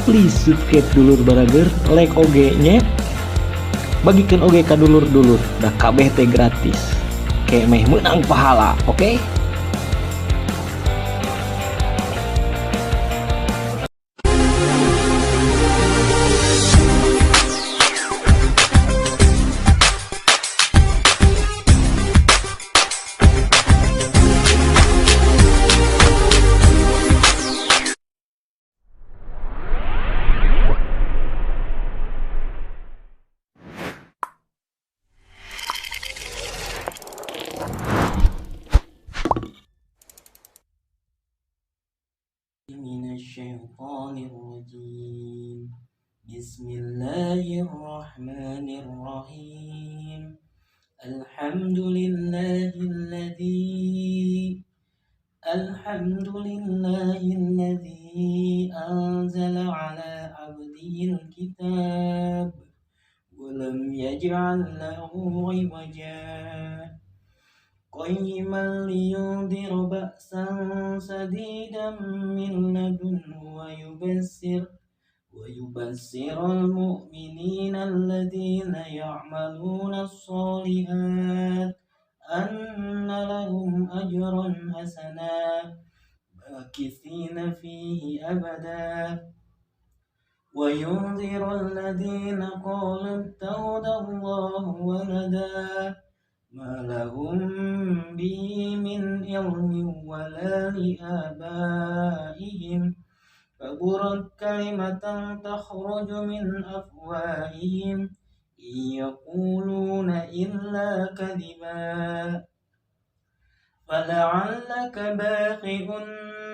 please subscribe dulur barager, like oge nya, bagikan oge ka dulur-dulur, dah kabeh teh gratis, kayak meh menang pahala, oke? Minasyaitonirrajim. Bismillahirrahmanirrahim. Alhamdulillahilladzi anzala ala abdihil kitab wa lam yaj'al lahu 'iwaja قيما لينذر بأسا شديدا من لدنه ويبشر المؤمنين الذين يعملون الصالحات أن لهم أجرا حسنا ماكثين فيه أبدا وينذر الذين قالوا اتخذ الله ولدا ما لهم به من علم ولا لآبائهم كبرت كلمة تخرج من أفواههم إن يقولون إلا كذبا فلعلك باخع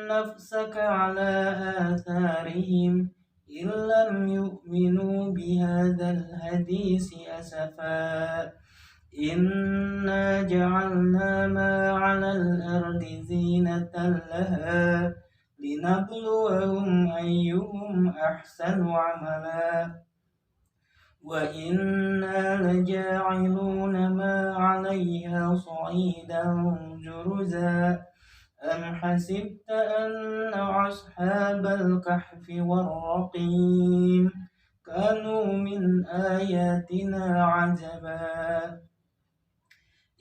نفسك على آثارهم إن لم يؤمنوا بهذا الحديث أسفا إنا جعلنا ما على الأرض زينة لها لنبلوهم أيهم أحسن عملا وإنا لجاعلون ما عليها صعيدا جرزا أم حسبت أن أصحاب الكهف والرقيم كانوا من آياتنا عجبا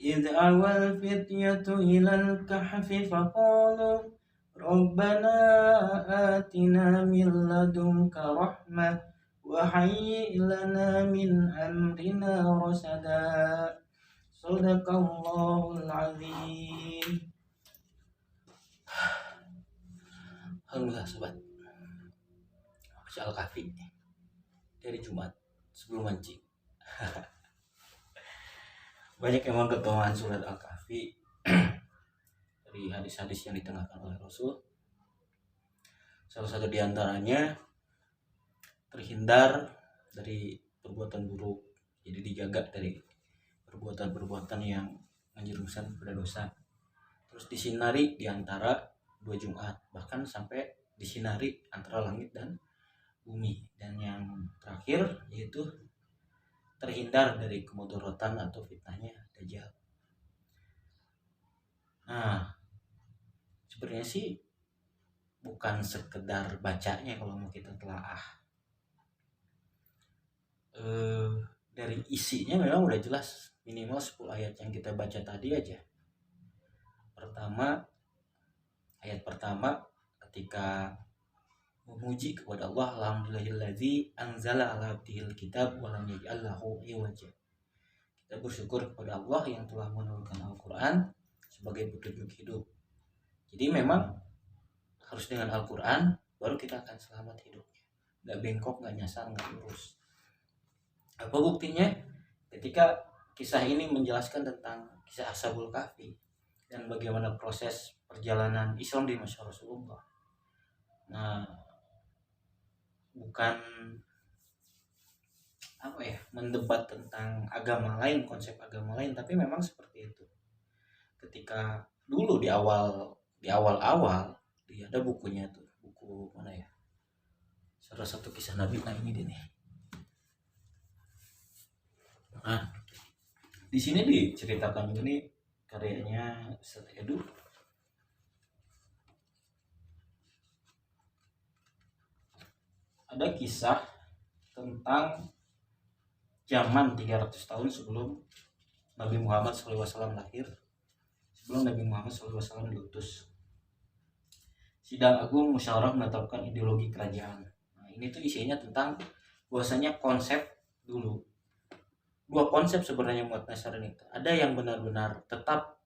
إذ أوى الفتية إلى الكهف فقالوا ربنا آتنا من لدنك رحمة وهيئ لنا من أمرنا رشدا صدق الله العظيم. Alhamdulillah sobat, baca Al-Kahfi dari Jumat sebelum mancing. Banyak emang keutamaan surat Al-Kahfi dari hadis-hadis yang ditengahkan oleh Rasul. Salah satu diantaranya terhindar dari perbuatan buruk, jadi dijaga dari perbuatan-perbuatan yang menjerumuskan kepada dosa. Terus disinari diantara dua Jumat, bahkan sampai disinari antara langit dan bumi. Dan yang terakhir yaitu terhindar dari kemudorotan atau fitnahnya Dajjal. Nah, sebenarnya sih bukan sekedar bacanya kalau mau kita telaah. Dari isinya memang udah jelas, minimal 10 ayat yang kita baca tadi aja. Ayat pertama ketika memuji kepada Allah, alhamdulillahilladzi anzala ala abdihil kitab wa lam yaj'al lahu 'iwaja. Kita bersyukur kepada Allah yang telah menurunkan Al-Qur'an sebagai petunjuk hidup. Jadi memang harus dengan Al-Qur'an baru kita akan selamat hidupnya. Enggak bengkok, enggak nyasar, enggak lurus. Apa buktinya? Ketika kisah ini menjelaskan tentang kisah Ashabul Kahfi dan bagaimana proses perjalanan Islam di masa Rasulullah. Nah, bukan mendebat tentang agama lain, konsep agama lain, tapi memang seperti itu. Ketika dulu di awal ada bukunya tuh, buku mana ya? Salah satu kisah Nabi, nah ini deh nih. Nah, di sini diceritakan ini karyanya Ustaz Edu. ada kisah tentang zaman 300 tahun sebelum Nabi Muhammad SAW lahir, sebelum Nabi Muhammad SAW diutus. Sidang Agung Musyawarah menetapkan ideologi kerajaan. Nah, ini tuh isinya tentang bahwasanya konsep dulu. Dua konsep sebenarnya umat Nasrani itu. Ada yang benar-benar tetap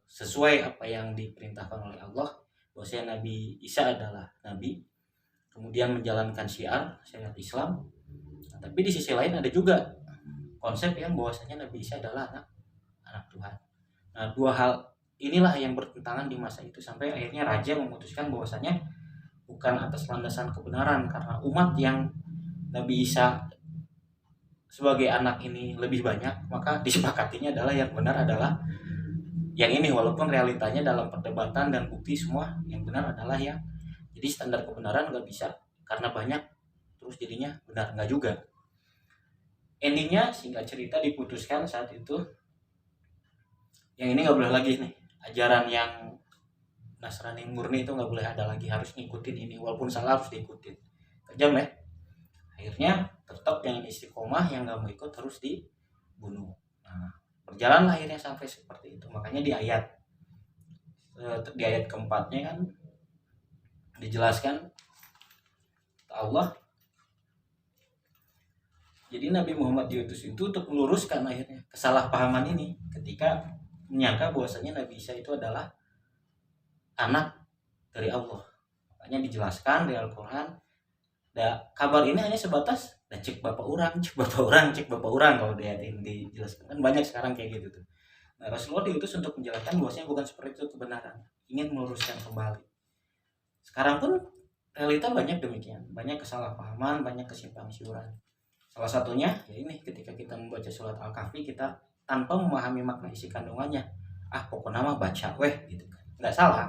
sesuai apa yang diperintahkan oleh Allah, bahwasanya Nabi Isa adalah nabi, kemudian menjalankan syariat Islam. Nah, tapi di sisi lain ada juga konsep yang bahwasanya Nabi Isa adalah anak Tuhan. Nah, dua hal inilah yang bertentangan di masa itu, sampai akhirnya raja memutuskan bahwasanya bukan atas landasan kebenaran, karena umat yang Nabi Isa sebagai anak ini lebih banyak, maka disepakatinya adalah yang benar adalah yang ini, walaupun realitanya dalam perdebatan dan bukti semua yang benar adalah yang, jadi standar kebenaran nggak bisa karena banyak terus jadinya benar, nggak juga. Endingnya singkat cerita diputuskan saat itu yang ini nggak boleh lagi nih, ajaran yang Nasrani murni itu nggak boleh ada lagi, harus ngikutin ini, walaupun salah harus diikutin. Kejam ya. Akhirnya tetap yang istiqomah, yang nggak mau ikut harus dibunuh. Nah, berjalan akhirnya sampai seperti itu. Makanya di ayat keempatnya kan dijelaskan Allah, jadi Nabi Muhammad diutus itu untuk meluruskan akhirnya kesalahpahaman ini, ketika menyangka bahwasanya Nabi Isa itu adalah anak dari Allah. Makanya dijelaskan di Al-Quran, kabar ini hanya sebatas cek bapak orang, kalau di ayat ini dijelaskan. Kan banyak sekarang kayak gitu tuh. Nah, Rasulullah diutus untuk menjelaskan bahwasanya bukan seperti itu kebenaran, ingin meluruskan kembali. Sekarang pun realita banyak demikian, banyak kesalahpahaman, banyak kesimpang siuran. Salah satunya ya ini, ketika kita membaca surat Al-Kahfi, kita tanpa memahami makna isi kandungannya, pokoknya mah baca gitu kan. Nggak salah,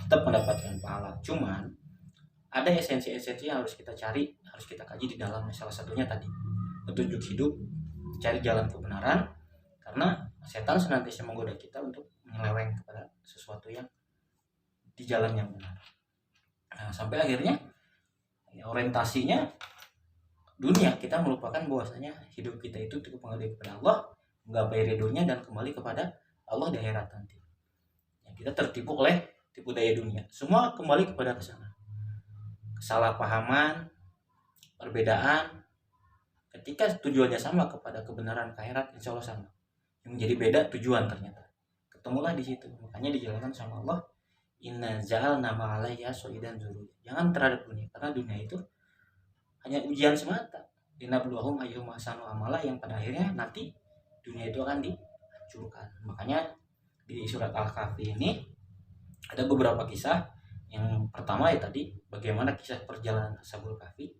tetap mendapatkan pahala. Cuman ada esensi-esensi yang harus kita cari, harus kita kaji di dalamnya. Salah satunya tadi petunjuk hidup, cari jalan kebenaran, karena setan senantiasa menggoda kita untuk menyeleweng kepada sesuatu yang di jalan yang benar. Nah, sampai akhirnya orientasinya dunia, kita melupakan bahwasanya hidup kita itu cukup mengabdi kepada Allah, menggapai ridhonya, dan kembali kepada Allah di akhirat nanti. Kita tertipu oleh tipu daya dunia, semua kembali kepada kesana. Kesalahpahaman, perbedaan, ketika tujuannya sama kepada kebenaran akhirat, insya Allah sama. Yang menjadi beda tujuan ternyata ketemulah di situ. Makanya dijelaskan sama Allah, inna ja'alna ma'alayya so'idan zuru. Jangan terhadap dunia, karena dunia itu hanya ujian semata. Linabluwahum ayyuhum ahsanu amala, yang pada akhirnya nanti dunia itu akan dihancurkan. Makanya di surat Al-Kahfi ini ada beberapa kisah. Yang pertama ya tadi, bagaimana kisah perjalanan Ashabul Kahfi.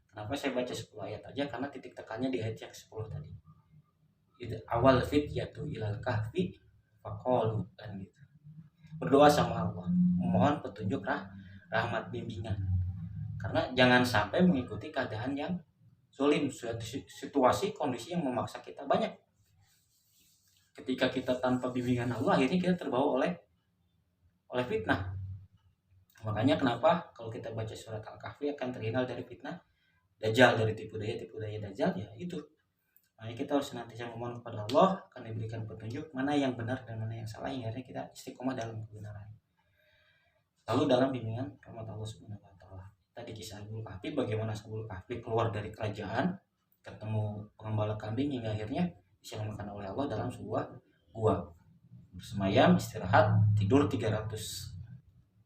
Kenapa saya baca 10 ayat aja? Karena titik tekannya di ayat yang 10 tadi. Awal fityatu ilal kahfi faqalu, kan gitu. Berdoa sama Allah, memohon petunjuk rahmat bimbingan. Karena jangan sampai mengikuti keadaan yang sulim, situasi kondisi yang memaksa kita. Banyak ketika kita tanpa bimbingan Allah, akhirnya kita terbawa oleh fitnah. Makanya kenapa kalau kita baca surat Al-Kahfi akan terhindar dari fitnah Dajjal, dari tipu daya Dajjal, ya itu. Makanya kita harus senantiasa memohon kepada Allah, akan diberikan petunjuk mana yang benar dan mana yang salah, hingga kita istiqomah dalam kebenaran. Lalu dalam bimbingan rahmat Allah Subhanahu wa taala. Tadi kisah Ashabul Kahfi, bagaimana Ashabul Kahfi keluar dari kerajaan, ketemu pengembala kambing, hingga akhirnya diselamatkan oleh Allah dalam sebuah gua. Bersemayam, istirahat, tidur 300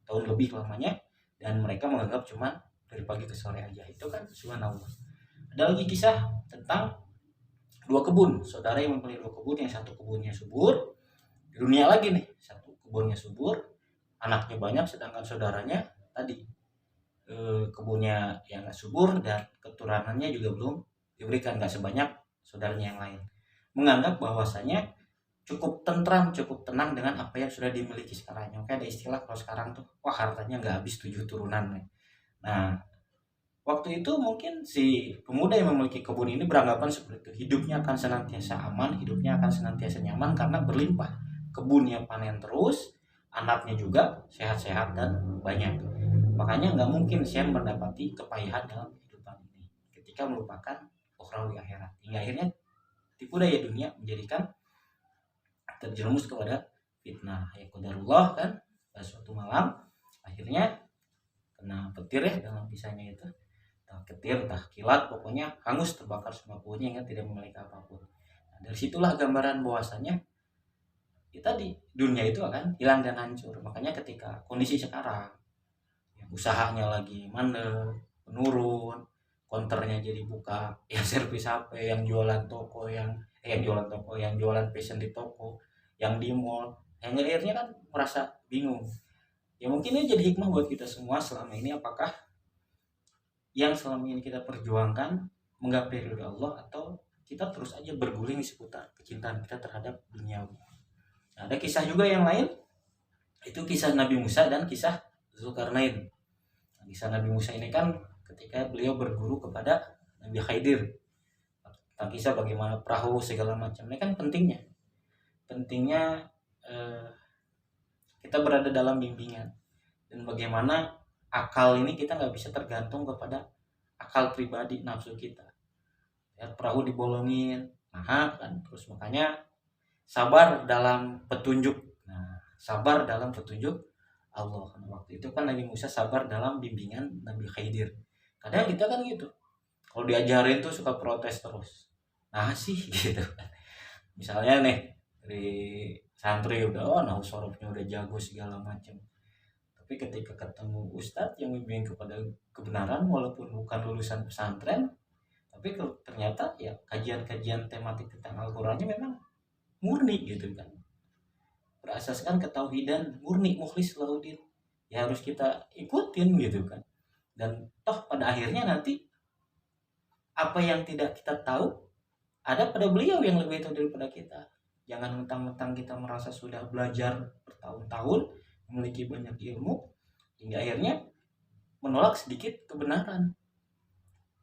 tahun lebih lamanya, dan mereka menganggap cuma dari pagi ke sore aja. Itu kan subhanallah. Ada lagi kisah tentang 2 kebun, saudara yang mempunyai 2 kebun, yang satu kebunnya subur. Di dunia lagi nih, satu kebunnya subur, anaknya banyak, sedangkan saudaranya tadi kebunnya yang gak subur, dan keturunannya juga belum diberikan, gak sebanyak saudaranya yang lain. Menganggap bahwasanya cukup tentram, cukup tenang dengan apa yang sudah dimiliki sekarang. Makanya ada istilah kalau sekarang tuh, wah hartanya nggak habis 7 turunan. Nah, waktu itu mungkin si pemuda yang memiliki kebun ini beranggapan seperti itu, hidupnya akan senantiasa aman, hidupnya akan senantiasa nyaman karena berlimpah, kebunnya panen terus, anaknya juga sehat-sehat dan banyak. Makanya nggak mungkin saya mendapati kepayahan dalam kehidupan ini ketika melupakan ukhrawi akhirat. Hingga akhirnya tipu daya dunia menjadikan terjerumus kepada fitnah. Ya qadarullah kan, pada suatu malam akhirnya kena petir ya dalam kisahnya itu. Entah petir, entah kilat, pokoknya hangus terbakar semua punya yang tidak memiliki apapun. Nah, dari situlah gambaran bahwasannya kita di dunia itu akan hilang dan hancur. Makanya ketika kondisi sekarang yang usahanya lagi mandek, menurun, konternya jadi buka yang servis HP, yang jualan toko, yang jualan fashion di toko, yang di mall, yang akhirnya kan merasa bingung. Ya mungkin ini jadi hikmah buat kita semua selama ini, apakah yang selama ini kita perjuangkan menggapai ridho Allah atau kita terus aja berguling di seputar kecintaan kita terhadap dunia. Nah, ada kisah juga yang lain, itu kisah Nabi Musa dan kisah Zulkarnain. Nah, kisah Nabi Musa ini kan ketika beliau berguru kepada Nabi Khidir, tentang kisah bagaimana perahu segala macam. Ini kan pentingnya kita berada dalam bimbingan, dan bagaimana akal ini kita nggak bisa tergantung kepada akal pribadi nafsu kita. Ya, perahu dibolongin, nah kan, terus makanya sabar dalam petunjuk. Nah, sabar dalam petunjuk Allah. Waktu itu kan Nabi Musa sabar dalam bimbingan Nabi Khidir. Kadang kita kan gitu, kalau diajarin tuh suka protes terus. Nah sih gitu. Misalnya nih dari santri udah nah sorofnya udah jago segala macam. Tapi ketika ketemu ustadz yang membimbing kepada kebenaran walaupun bukan lulusan pesantren, tapi ternyata ya kajian-kajian tematik tentang Al-Qur'annya memang murni gitu kan. Berasaskan ketauhidan murni mukhlis laudin. Ya harus kita ikutin gitu kan. Dan toh pada akhirnya nanti apa yang tidak kita tahu ada pada beliau yang lebih tahu daripada kita. Jangan mentang-mentang kita merasa sudah belajar bertahun-tahun, memiliki banyak ilmu, hingga akhirnya menolak sedikit kebenaran.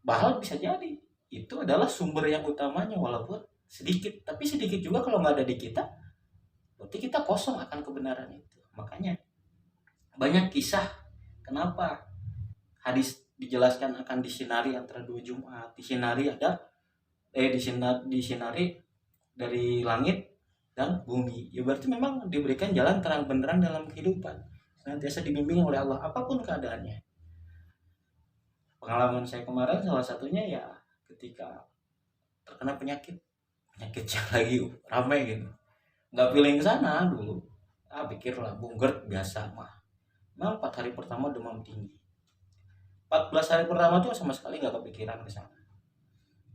Bahal bisa jadi itu adalah sumber yang utamanya walaupun sedikit, tapi sedikit juga kalau nggak ada di kita, berarti kita kosong akan kebenaran itu. Makanya banyak kisah kenapa hadis dijelaskan akan disinari antara dua Jumat, disinari dari langit dan bumi. Ya berarti memang diberikan jalan terang benderang dalam kehidupan, senantiasa dibimbing oleh Allah apapun keadaannya. Pengalaman saya kemarin salah satunya ya ketika terkena penyakit yang lagi ramai gitu, nggak feeling ke sana dulu, pikirlah GERD biasa mah. 4 hari pertama demam tinggi, 14 hari pertama tuh sama sekali nggak kepikiran ke sana.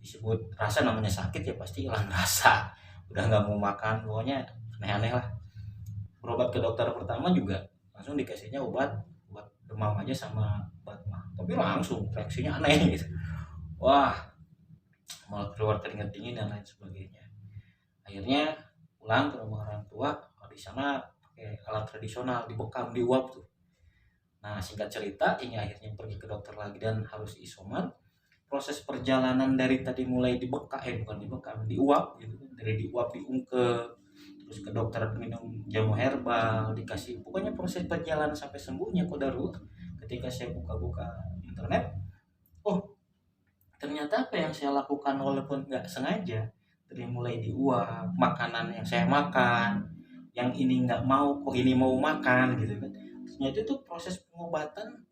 Disebut rasa namanya sakit ya pasti hilang rasa, udah nggak mau makan, pokoknya aneh-aneh lah. Berobat ke dokter pertama juga langsung dikasihnya obat demam aja sama obat mah, tapi langsung reaksinya aneh gitu, wah malah keluar keringat dingin dan lain sebagainya. Akhirnya pulang ke rumah orang tua, di sana pakai alat tradisional, dibekam, diuap tuh. Nah singkat cerita ini akhirnya pergi ke dokter lagi dan harus isoman. Proses perjalanan dari tadi mulai diuap gitu, dari diuap diungkep, terus ke dokter minum jamu herbal, dikasih, pokoknya proses perjalanan sampai sembuhnya qadarullah. Ketika saya buka-buka internet, oh ternyata apa yang saya lakukan walaupun nggak sengaja, dari mulai diuap, makanan yang saya makan, yang ini nggak mau kok ini mau makan gitu kan, ternyata itu proses pengobatan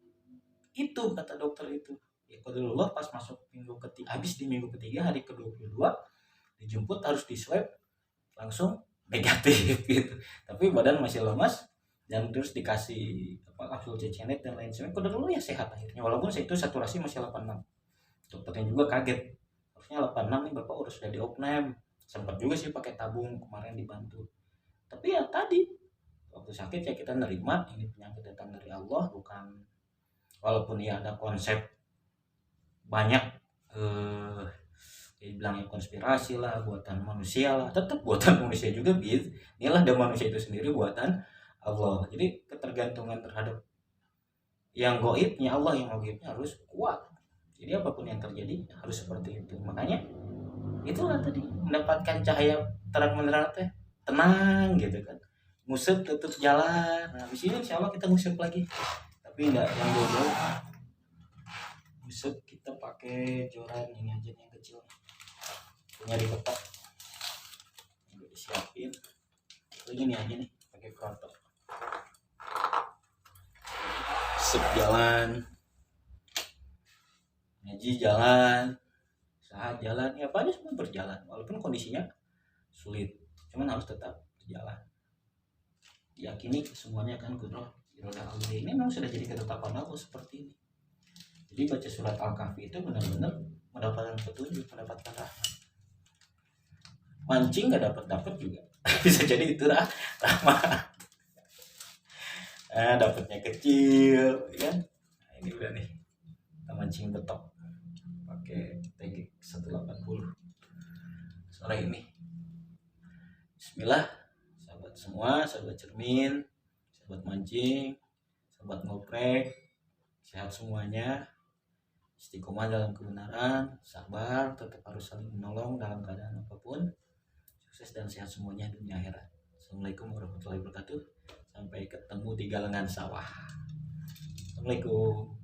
itu kata dokter itu. Ya qadarullah pas masuk habis di minggu ketiga hari ke-22 dijemput harus di swab, langsung negatif gitu, tapi badan masih lemas dan terus dikasih kapsul cecenet dan lain sebagainya. Qadarullah ya sehat akhirnya, walaupun saya itu saturasi masih 86. Dokternya juga kaget, harusnya 86 nih bapak udah sudah di opname, sempat juga sih pakai tabung kemarin dibantu. Tapi ya tadi waktu sakit ya kita nerima ini penyakit datang dari Allah, bukan, walaupun ya ada konsep banyak dibilangnya konspirasi lah, buatan manusia lah, tetap buatan manusia juga gitu. Inilah dan manusia itu sendiri buatan Allah. Jadi ketergantungan terhadap yang gaibnya Allah, yang gaibnya harus kuat. Jadi apapun yang terjadi harus seperti itu. Makanya itulah tadi mendapatkan cahaya terang menerang teh tenang gitu kan. Ngusep tutup jalan. Nah, habis ini insya Allah kita ngusep lagi. tapi enggak yang jauh-jauh. Besok kita pakai joran ini aja nih yang kecil, punya di kotak udah disiapin. Ini aja nih pakai kroto, sep jalan ngaji jalan, saat jalan ya apa aja semua berjalan walaupun kondisinya sulit, cuman harus tetap berjalan. Yakini semuanya kan kudroh Allah ini memang sudah jadi ketetapan Allah seperti ini. Jadi baca surat Al-Kahfi itu benar-benar mendapatkan petunjuk, mendapatkan rahmat. Mancing nggak dapat juga bisa jadi itu rahmat. Dapatnya kecil kan. Nah, ini udah nih kita mancing betok pakai TG 180 sore ini. Bismillah sahabat semua, sahabat cermin, sahabat mancing, sahabat ngoprek, sehat semuanya, istiqomah dalam kebenaran, sabar, tetap harus saling menolong dalam keadaan apapun, sukses dan sehat semuanya dunia akhirat. Assalamualaikum warahmatullahi wabarakatuh. Sampai ketemu di galengan sawah. Assalamualaikum.